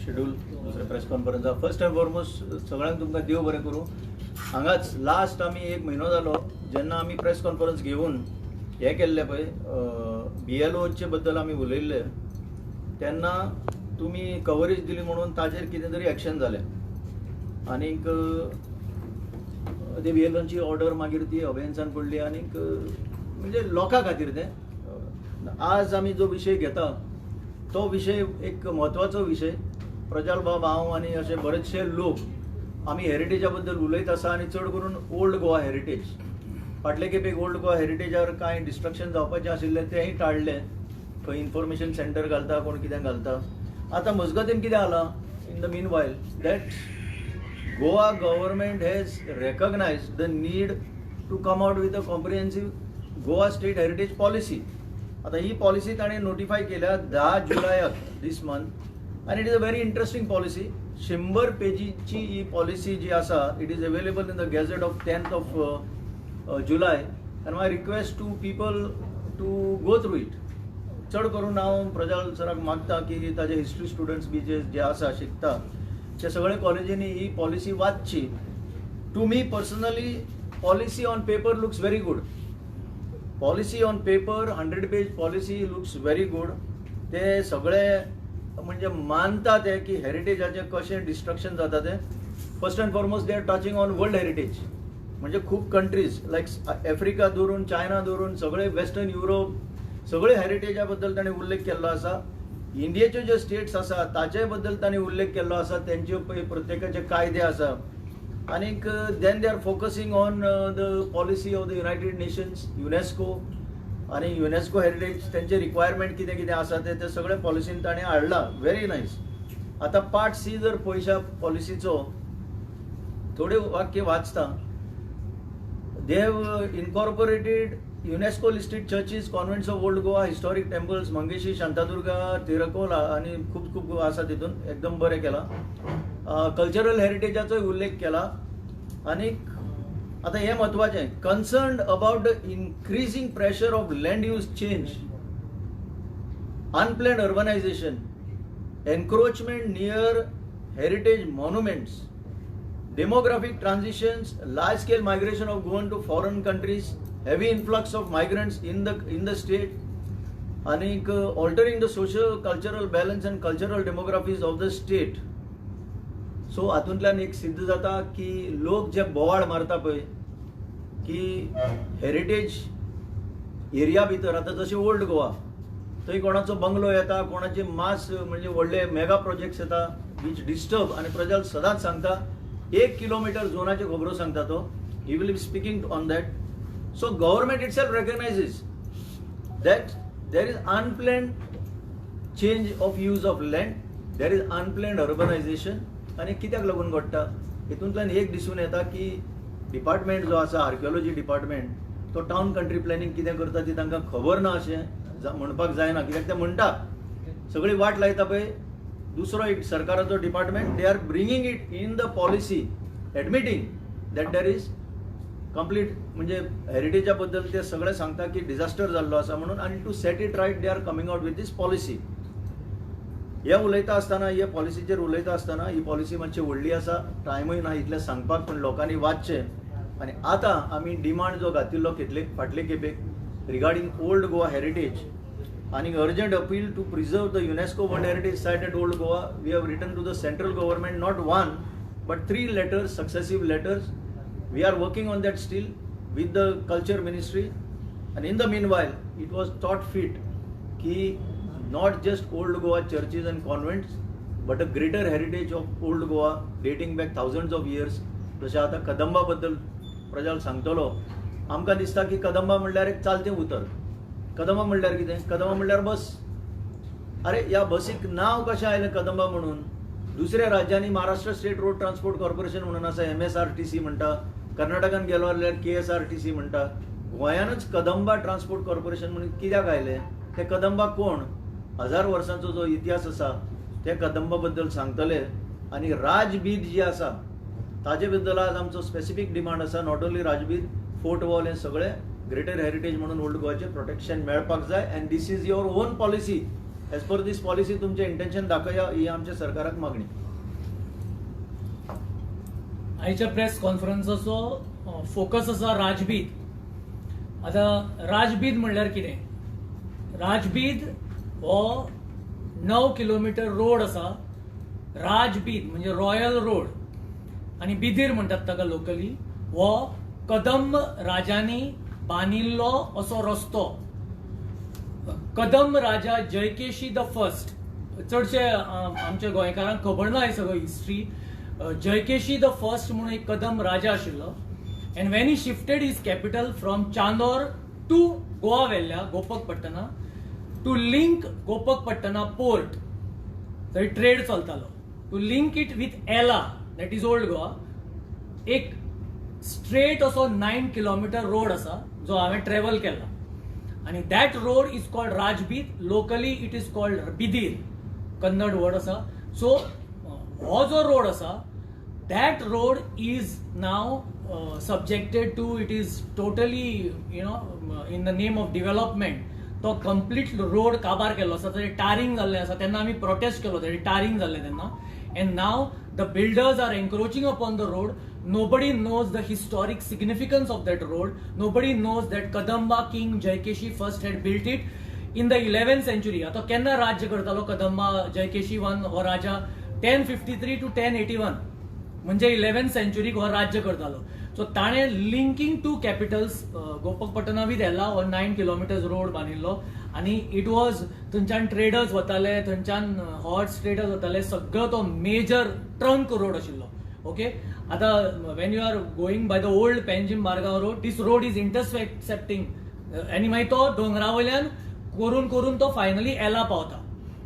Schedule दुसरे press कॉन्फरन्सा. First and foremost सगळ्यांक तुमकां देव बरें करूं. हांगाच लास्ट आमी 1 म्हयनो जालो जेन्ना आमी प्रेस कॉन्फरन्स घेवन हे केल्ले पळय BLOचे बद्दल आमी उलयल्ले तेन्ना तुमी कवरेज दिली म्हणून ताजेर कितें तरी एक्शन जालें आनीक ते BLOची ऑर्डर मागीर ती अभेन्सान पडली आनीक म्हणजे लोकां खातीर तें आज आमी जो विशय घेता तो विषय एक म्हत्वाचो विषय. प्रज्वल बाब हांव आनी अशे बरेचशे लोक आमी हेरिटेजा बद्दल उलयत आसा आनी चड करून ओल्ड गोवा हेरिटेज. फाटले खेपेक ओल्ड गोवा हेरिटेजार कांय डिस्ट्रक्शन जावपाचें आशिल्लें तेंय टाळ्ळें. खंय इन्फॉर्मेशन सेंटर घालता कोण कितें घालता. आतां मजगतीन कितें जालां in the meanwhile that Goa government has recognised the need to come out with a comprehensive Goa state heritage policy. आता ही पॉलिसी ताणें नोटिफाय केल्या 10 जुलयाक दिस मंथ आनी it is a very interesting policy. 100 पेजीची ही पॉलिसी जी आसा it is available in the gazette of 10th of July आनी my request to people to go through it. चड करून हांव प्रज्वल सराक मागता की ताजे हिस्ट्री स्टुडंट्स बी जे आसा शिकता ते सगळे कॉलेजींनी ही पॉलिसी वाचची. To me personally policy on paper looks very good. Policy on paper 100-page policy looks very good. ते सगळे म्हणजे मानता ते की हेरिटेजाचे कशें डिस्ट्रक्शन जाता ते. First and foremost they are touching on world heritage. म्हणजे खूब कंट्रीज लायक आफ्रिका धरून चायना धरून सगळे वेस्टर्न युरोप सगळे हेरिटेजा बद्दल ताणें उल्लेख केल्लो आसा. इंडियेचे जे स्टेट्स आसा ताचे बद्दल ताणें उल्लेख केल्लो आसा. तेंचे प्रत्येकाचे कायदे आसा आनीक then they are focusing on the policy of the United Nations UNESCO आनी युनेस्को हेरिटेज तेंचे रिक्वायरमेंट कितें कितें आसा ते सगळे पॉलिसीन ताणें हाडला. Very nice. आतां पार्ट C जर पळयशा पॉलिसीचो थोडे वाक्य वाचता. They have incorporated UNESCO listed churches convents of old Goa historic temples Mangeshi Shantadurga Tiracol आनी खूब खूब आसा तितून एकदम बरें केला. कल्चरल हेरिटेजाचोय उल्लेख केला. आनीक आता हे महत्वाचें concerned about the increasing pressure of land use change unplanned urbanisation encroachment near heritage monuments demographic transitions, large scale migration of Goan to foreign countries, heavy influx of migrants in the state, and altering the social cultural balance and cultural demographies of the state. So हातूंतल्यान एक सिद्ध जाता की लोक जे बोवाळ मारता पळय की हेरिटेज एरिया भितर आतां जशें ओल्ड गोवा थंय कोणाचो बंगलो येता कोणाचे मास म्हणजे व्हडले मेगा प्रोजेक्ट्स येता विच डिस्टर्ब. आनी प्रज्वल सदांच सांगता 1 किलोमीटर झोनाचे खबरो सांगता तो. He will be speaking on that. So government itself recognises that there is unplanned change of use of land, there is unplanned urbanisation. आनी कित्याक लागून घडटा हितूंतल्यान एक दिसून येता की डिपार्टमेंट जो आसा आर्किओलॉजी डिपार्टमेंट तो टावन कंट्री प्लॅनिंग कितें करता ती तांकां खबर ना अशें म्हणपाक जायना. कित्याक ते म्हणटा सगळी वाट लायता पळय दुसरो एक सरकाराचो department they are bringing it in the policy admitting that there is complete म्हणजे हेरिटेजा बद्दल ते सगळे सांगता की डिझास्टर जाल्लो आसा म्हणून. आनी to set it right they are coming out with this policy. हे उलयता आसतना हे पॉलिसीचेर उलयता आसतना ही पॉलिसी मातशी व्हडली आसा. टायमूय ना इतलें सांगपाक पण लोकांनी वाचचें. आनी आतां आमी डिमांड जो घातिल्लो फाटले खेपेक regarding old Goa heritage and urgent appeal to preserve the UNESCO World Heritage Site at Old Goa. We have written to the central government not 1 but 3 letters, successive letters. We are working on that still with the culture ministry. And in the meanwhile it was thought fit ki not just Old Goa churches and convents but a greater heritage of Old Goa dating back thousands of years. जशें आतां कदंबा बद्दल प्रज्वल सांगतलो. आमकां दिसता की कदंबा म्हणल्यार एक चालतें उतर. कदंबा म्हणल्यार कितें कदंबा म्हणल्यार बस. अरे ह्या बसीक नांव कशें आयलें कदंबा म्हणून. दुसऱ्या राज्यांनी Maharashtra state road transport corporation म्हणून आसा MSRTC म्हणटा. कर्नाटकान गेलो जाल्यार KSRTC म्हणटा. गोंयानूच कदंबा ट्रान्सपोर्ट कॉर्पोरेशन म्हणून कित्याक आयलें. ते कदंबा कोण 1000 वर्सांचो जो इतिहास आसा ते कदंबा बद्दल सांगतले. आनी राजबीद जी आसा ताजे बद्दल आज आमचो स्पेसिफीक डिमांड आसा. नॉट ओन्ली राजबीद फोर्ट वॉल हे सगळे ग्रेटर हेरिटेज म्हणून ओल्ड गोवाचे प्रोटेक्शन मेळपाक जाय. And this is your own policy as per this policy तुमचे इंटेन्शन दाखया ही आमच्या सरकाराक मागणी. आयच्या प्रेस कॉन्फरन्साचो फोकस आसा राजबीद. आता राजबीद म्हणल्यार कितें? राजबीद हो 9 किलोमीटर रोड आसा. राजबीद म्हणजे रॉयल रोड आणि बिदीर म्हणटात ताका लोकली. हो कदंब राजांनी बांदिल्लो असो रस्तो. कदंब राजा जयकेशी द फर्स्ट, चडशे आमच्या गोंयकारांक खबर ना हे सगळं हिस्ट्री. जयकेशी द फर्स्ट म्हणून एक कदंब राजा आशिल्लो. And when he shifted his capital from Chandor to Goa वेल्ल्या Gopakapattana to link Gopakapattana port, थंय ट्रेड चलतालो. To link it with Ela that is old Goa, एक स्ट्रेट असो 9 किलोमीटर रोड आसा जो हांवें ट्रॅव्हल केला. आणि that road is called Rajbeed. Locally it is called Bidir, Kannada word आसा. सो हो जो रोड आसा that road is now subjected to, it is totally in the name of development तो कंप्लीट रोड काबार केल्लो आसा. ताचें टारिंग जाल्लें आसा. तेन्ना आमी प्रोटेस्ट केलो ताचें टारिंग जाल्लें तेन्ना. And now the builders are encroaching upon the road. Nobody knows the historic significance of that road. Nobody knows that Kadamba king Jaikeshi first had built it in the 11th century. आता केन्ना राज्य करतालो Kadamba Jayakeshi one हो राजा? 1053 to 1081 म्हणजे 11th century हो राज्य करतालो. सो ताणे linking to capitals Gopakapattana with एला हो 9 किलोमीटर्स रोड बांदिल्लो. आणि इट वॉज थंयच्यान ट्रेडर्स वताले, थंयच्यान हॉर्स ट्रेडर्स वताले. सगळो तो मेजर ट्रंक रोड आशिल्लो. ओके, आता when you are going by the old Panjim Margao road, this road is intercepting आणि मागीर तो दोंगरा वयल्यान करून करून तो फायनली एला पावता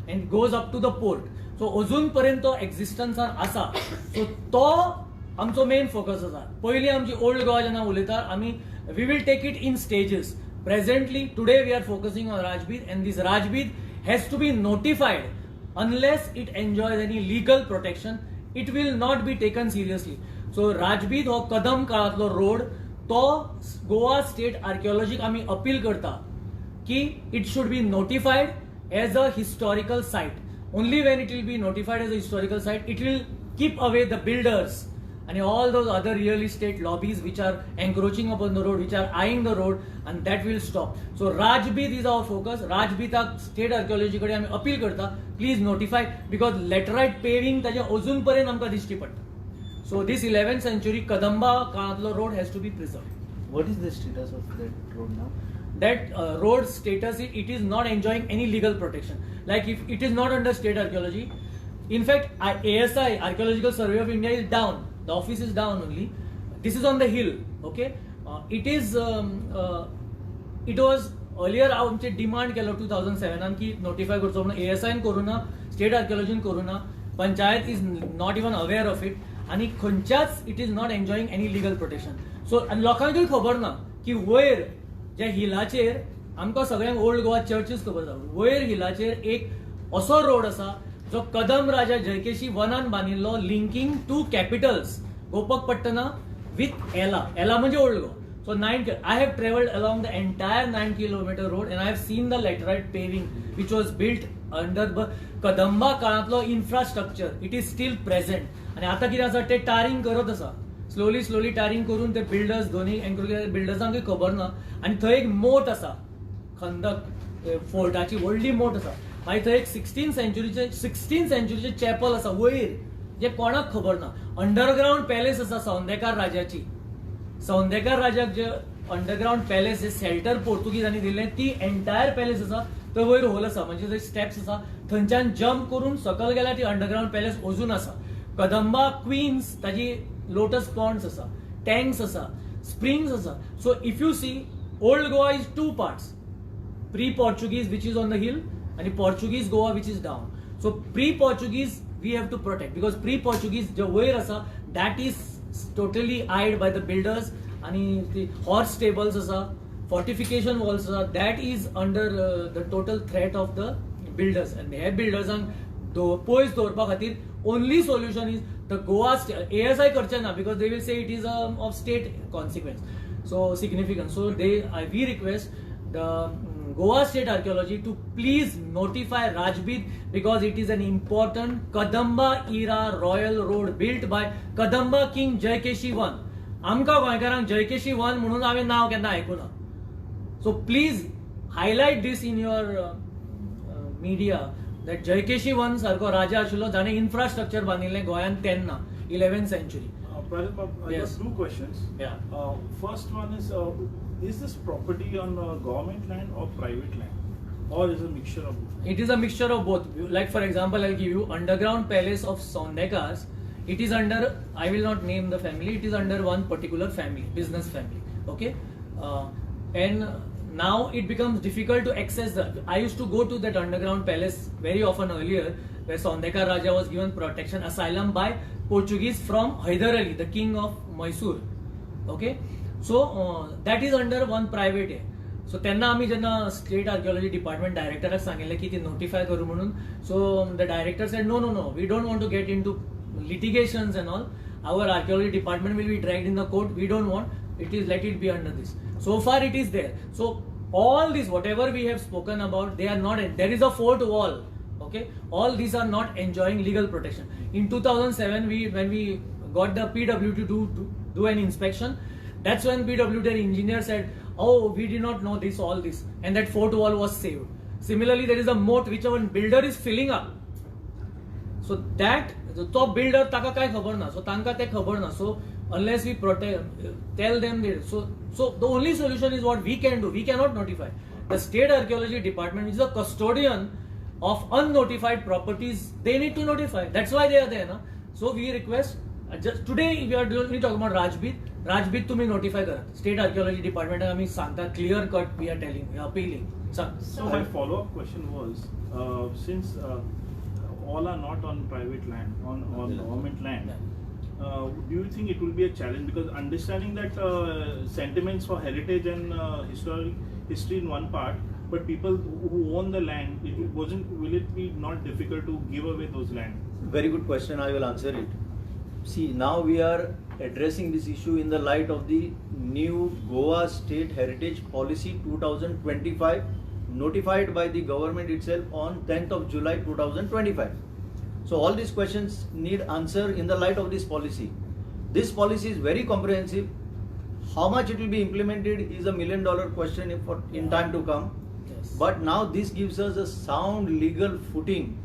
and goes up to the port. So अजून पर्यंत तो एक्झिस्टन्सान आसा. सो तो आमचो मेन फोकस आसा. पयली आमची ओल्ड गोवा जेन्ना उलयता आमी we will take it in stages. Presently today we are focusing on Rajbeed and this Rajbeed has to be notified. Unless it enjoys any legal protection it will not be taken seriously. So Rajbeed हो Kadam काळातलो road तो Goa state आर्किओलॉजीक आमी appeal करता की it should be notified as a historical site. Only when it will be notified as a historical site it will keep away the builders and all those other real estate lobbies which are encroaching upon the road, which are eyeing the road, and that will stop. So Rajbid is our focus. Rajbid state archaeology कडे आम्ही appeal करता, please notify, because laterite paving ताजे अजून पर्यंत आमकां दिश्टी पडटा. So this 11th century Kadamba काळातलो road has to be preserved. What is the status of that road now? That road status, it is not enjoying any legal protection. Like if it is not under state archaeology, in fact ASI, Archaeological Survey of India, is down. The office is down only. This is on the hill. Okay, it is. It was earlier आमचे demand केलो 2007 की notify करचो म्हणून. ASI करूं ना, state आर्किओलॉजीन करूं ना, panchayat is not even aware of it. आणि खंयच्याच it is not enjoying any legal protection. So लोकांकूय खबर ना की वयर ज्या हिलाचेर आमकां सगळ्यांक ओल्ड गोवा चर्चीस खबर आसा, वयर हिलाचेर एक असो रोड आसा जो कदम राजा जयकेशी वनान बांदिल्लो, linking to capitals Gopakapattana with Ela. Ela म्हणजे old Goa. So 9, I have travelled along the entire 9 kilometer road and I have seen the laterite paving which was built under the Kadamba काळातलो infrastructure. It is still present. आणि आता कितें आसा ते tarring करत आसा. Slowly tarring करून ते builders दोन्ही बिल्डर्सांक खबर ना. आणि थंय एक मोट आसा, खंदक फोर्टाची व्हडली मोट आसा. मागीर थंय एक 16th centuryचे चॅपल आसा वयर, जे कोणाक खबर ना. अंडरग्राउंड पॅलेस आसा सौंदेकार राजाची. सौंदेकार राजाक जे अंडरग्राउंड पॅलेस जे शेल्टर पोर्तुगीजांनी दिल्लें, ती एंटायर पॅलेस आसा. थंय वयर होल आसा, म्हणजे थंय स्टेप्स आसा. थंयच्यान जम्प करून सकयल गेल्यार ती अंडरग्राउंड पॅलेस अजून आसा. कदंबा क्वीन्स ताजी लोटस पॉन्ड्स आसा, टँक्स आसा, स्प्रिंग्स आसा. So if you see, old Goa is 2 parts. Pre Portuguese which is on the hill आणि Portuguese Goa which is down. So pre Portuguese we have to protect, because pre Portuguese जे वयर आसा that is totally eyed by the builders. आणि the horse stables आसा, fortification walls आसा, that is under the total threat of the builders. And हे buildersank पयस दवरपा खातीर only solution is the Goa ASI करचे ना, because they will say it is of state consequence, so significance. So we request the Goa State Archaeology to please notify Rajbit because it is an important Kadamba era royal road built by Kadamba King Jaikeshi I. आमकां गोंयकारांक Jayakeshi one म्हणून हांवें नांव केन्ना आयकुना. So please highlight this in your media that Jayakeshi one सारको राजा आशिल्लो जाणें इन्फ्रास्ट्रक्चर बांदिल्लें गोंयांत तेन्ना 11th century. Pradip, I Yes. have two questions. Yeah. First one is this property on government land or private land, or is it a mixture of both? It is a mixture of both. Like for example, I'll give you Underground Palace of Sondekars. It is under, I will not name the family, it is under one particular family, business family. Okay? And now it becomes difficult to access that. I used to go to that Underground Palace very often earlier, where Sondekar Raja was given protection, asylum by Portuguese from Hyder Ali, the king of Mysore. Okay? So that is under one private. सो तेन्ना आमी जेन्ना state archaeology department डायरेक्टराक सांगिल्लें की ती notify करूं म्हणून, so the director said no no no, we don't want to get into litigations and all. Our archaeology department will be dragged in the court. We don't want. It is, let it be under this. So far it is there. So all this, whatever we have spoken about, they are not. There is a fort wall. Okay, all these are not enjoying legal protection. In 2007, when we got the PWD to do an inspection, that's when PWD engineer said, "Oh, we did not know this, all this," and that fort wall was saved. Similarly, there is a moat which our builder is filling up. So that तो builder ताका काय खबर ना, सो तांकां ते खबर ना. सो unless we protect, tell them this. So the only solution is what we can do. We cannot notify. The state archaeology department, which is a custodian of unnotified properties, they need to notify. That's why they are there, na. So we request. Just today we are only talking about Rajbit तुम्ही notify करा. State archaeology department आम्ही सांगता, clear cut we are telling, we are appealing. So my follow-up question was, since all are not on private land, on government land, do you think it will be a challenge? Because understanding that sentiments for heritage and history in one part, but people who own the land, will it be not difficult to give away those land? Very good question. I will answer it. See, now we are addressing this issue in the light of the new Goa State Heritage Policy 2025, notified by the government itself on 10th of July 2025. So all these questions need answer in the light of this policy. This policy is very comprehensive. How much it will be implemented is a $1 million question in time to come. Yes. But now this gives us a sound legal footing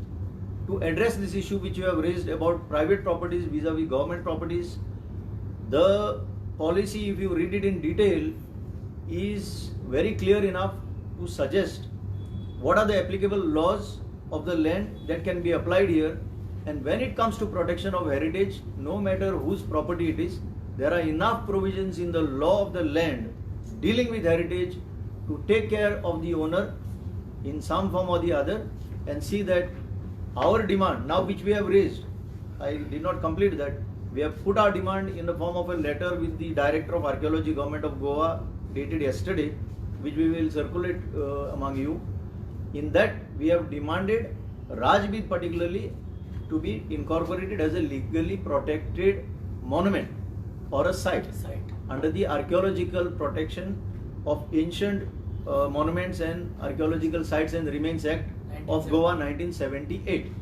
to address this issue which you have raised about private properties vis-a-vis government properties. The policy, if you read it in detail, is very clear enough to suggest what are the applicable laws of the land that can be applied here. And when it comes to protection of heritage, no matter whose property it is, there are enough provisions in the law of the land dealing with heritage to take care of the owner in some form or the other and see that our demand, now which we have raised, I did not complete that, we have put our demand in the form of a letter with the Director of Archaeology, Government of Goa, dated yesterday, which we will circulate among you. In that, we have demanded Rajbit particularly to be incorporated as a legally protected monument or a site under the Archaeological Protection of Ancient Monuments and Archaeological Sites and Remains Act of Goa 1978.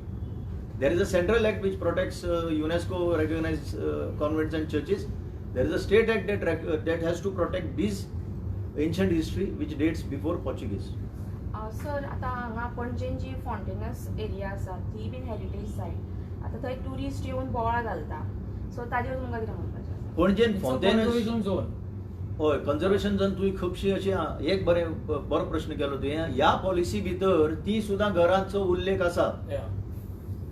There is a central act which protects UNESCO recognized convents and churches. There is a state act that has to protect this ancient history which dates before Portuguese. Sir आता हांगा पणजेन जी फाउंटेनस area आसा ती been heritage सायट आता थंय tourist येवन बोवाळ घालता सो ताजेर तुमकां कितें म्हणपाचें आसा पणजेन फाउंटेनस conservation zone. होय कन्झर्वेशन झोन तुवें खुबशी अशी एक बरो प्रश्न केलो तुवें. ह्या पॉलिसी भितर ती सुद्दां घरांचो उल्लेख आसा. Yeah.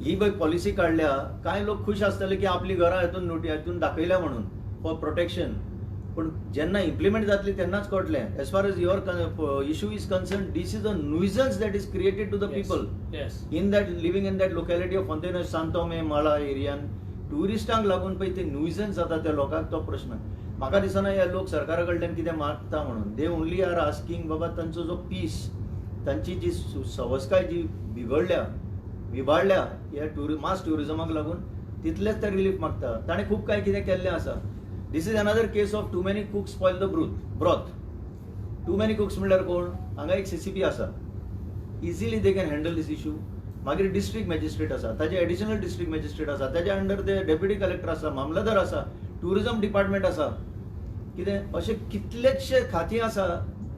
ही पळय पॉलिसी काडल्या, कांय लोक खुश आसतले की आपली घरां हातून दाखयल्या म्हणून फॉर प्रोटेक्शन. पण जेन्ना इम्प्लिमेंट जातली तेन्नाच कळटलें. As far as your issue is concerned, this is a nuisance that is created to the people Yes. In that living in that locality of Fontainhas, Sao Tome, Mala एरियान. टुरिस्टांक लागून पळय ते न्यूजन्स जाता त्या लोकांक तो प्रश्न. म्हाका दिसना हे लोक सरकारा कडल्यान कितें मागता म्हणून. दे ओनली आर आस्किंग बाबा तांचो जो पीस, तांची जी सवस्काय जी विबाडल्या ह्या मास ट्युरिजमाक लागून, तितलेच ते रिलीफ मागता. ताणें खूब काय कितें केल्लें आसा. This is another case of too many cooks spoil the broth. Too many cooks म्हणल्यार कोण हांगा एक CCP आसा, easily they can handle this issue. मागीर डिस्ट्रिक्ट मॅजिस्ट्रेट आसा, ताजे एडिशनल डिस्ट्रिक्ट मॅजिस्ट्रेट आसा, ताजे अंडर ते डेप्युटी कलेक्टर आसा, मामलतदार आसा, टुरिझम डिपार्टमेंट आसा, कितें अशे कितलेशे खाती आसा,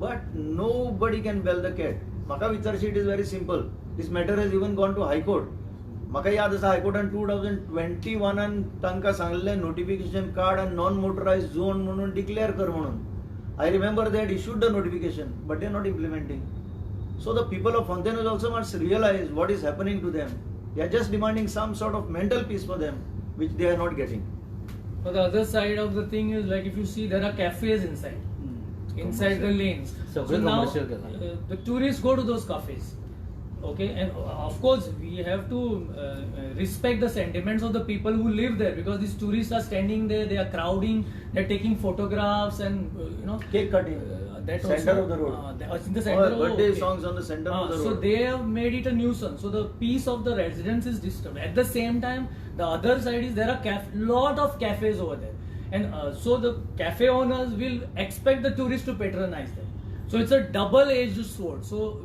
but nobody can bell the cat. म्हाका विचारशी it is very simple. This matter has even gone to high court. म्हाका याद आसा हायकोर्टान 2021 तांकां सांगलें नोटिफिकेशन कार्ड आनी नॉन मोटरायज झोन म्हणून डिक्लेअर कर म्हणून. I remember they had issued the notification, but they are not implementing. So the people of Fontainebleau also must realize what is happening to them. They are just demanding some sort of mental peace for them, which they are not getting. But the other side of the thing is, like, if you see, there are cafes inside the lanes. So now the tourists go to those cafes. Okay, and of course we have to respect the sentiments of the people who live there, because these tourists are standing there, they are crowding, they are taking photographs and Cake cutting. that Center also, of the road. in the center. Birthday okay. songs on the center of the road. So they have made it a nuisance. So the peace of the residents is disturbed. At the same time, the other side is there are lot of cafes over there, and so the cafe owners will expect the tourists to patronize them. So it's a double-edged sword. So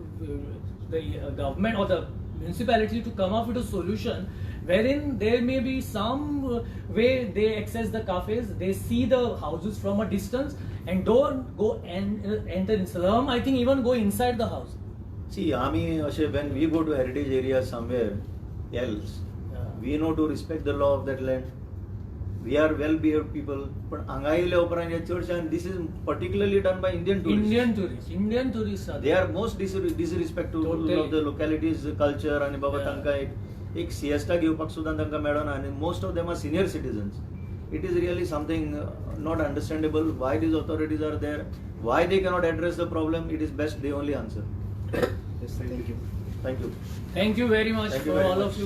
the government or the municipality to come up with a solution wherein there may be some way they access the cafes, they see the houses from a distance and don't go and enter in slum. I think even go inside the house. See, आमी अशे when we go to heritage area somewhere else, we know to respect the law of that land. We are well-behaved people. पण हांगा येयले उपरांत हे चडशे, this is particularly done by Indian tourists. Indian tourists are They are most disrespectful Totally. of the localities culture, आणि बाबा तांकां एक siesta घेवपाक सुद्दां तांकां मेळना, आणि most of them are senior citizens. It is really something not understandable why these authorities are there, why they cannot address the problem. It is best they only answer. Yes, thank you. Thank you. Thank you very much Thank you for very all much. of you.